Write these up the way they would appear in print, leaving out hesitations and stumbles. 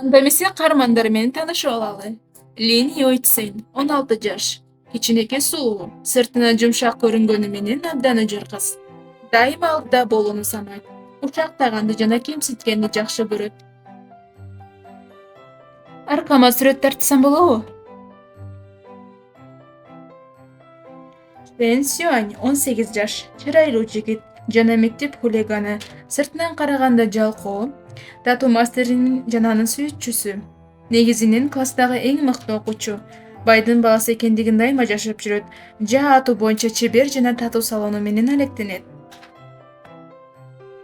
Анда эмесе каармандары менен таанышып алалы. Лин Йойцин, 16 жаш. Кичинекей сулуу, сыртынан жумшак көрүнгөнү менен абдан өжөр кыз. Дайыма алдыда болууну санайт. Учактаганды жана кемситкенди жакшы көрөт. Аркама сүрөт тартсам болобу? Дэн Сюань, 18 жаш, чырайлуу жигит жана мектеп хулиганы, сыртынан караганда жалкоо, тату мастеринин жана анын сүйүтчүсү. Негизинен класстагы эң мыкты окуучу, байдын баласы экендигин дайыма жашап жүрөт. Жаа атуу боюнча чебер жана тату салону менен алектенет.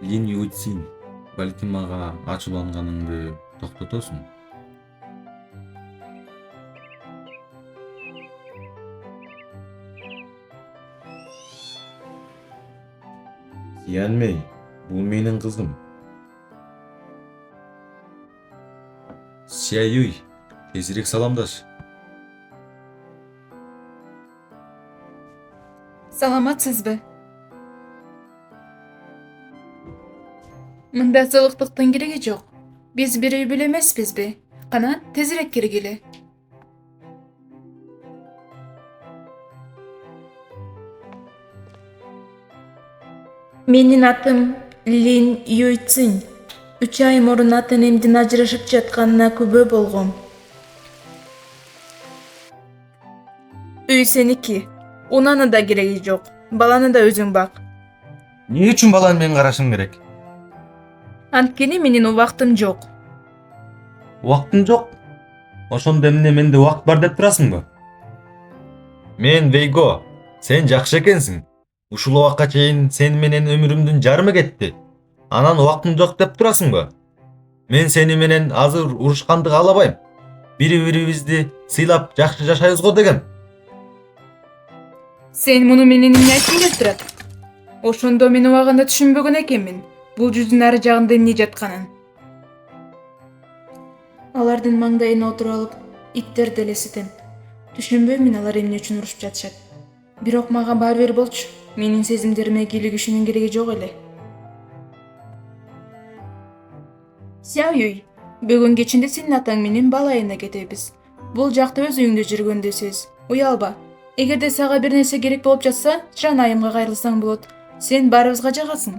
Лин Юйцин, балким мага ачууланганыңды токтотосуң. Сиянмей, бул менин кызым. Сяюй, тезирээк саламдаш. Саламатсызбы? Мында сылыктыктын кереги жок. Биз бир үй бүлө эмеспизби? Кана тезирээк киргиле. Менин атым Лин Юйцин. 3 ай мурун ата-энемдин ажырашып жатканына күбө болгом. Үй сеники. Унаны да кереги жок. Баланы да өзүң бак. Эмне үчүн баланы мен карашым керек? Анткени менин убактым жок. Убактың жок. Ошондо эмне менде убакыт бар деп турасыңбы? Мен Вейго, сен жакшы экенсиң. Ушул убакка чейин сени менен өмүрүмдүн жарымы кетти. Анан убактым жок деп турасыңбы? Мен сени менен азыр урушканды каалабайм. Бири-бирибизди сыйлап жакшы жашайбыз го дегем. Сен муну менен эмне айткың келип турат? Ошондо мен убагында түшүнбөгөн экенмин. Бул жүздүн ары жагында эмне жатканын. Алардын маңдайына отуруп алып, иттерди элестетем. Түшүнбөймүн алар эмне үчүн урушуп жатышат. Бирок мага баары бир болчу. Менин сезимдериме кийлигишүүнүн кереги жок эле. Сяюй, бүгүн кечинде сенин атаң менен бал айына кетебиз. Бул жакта өз үйүңдө жүргөндөй сөз. Уялба. Эгерде сага бир нерсе керек болуп жатса, Чан айымга кайрылсаң болот. Сен баарыбызга жагасың.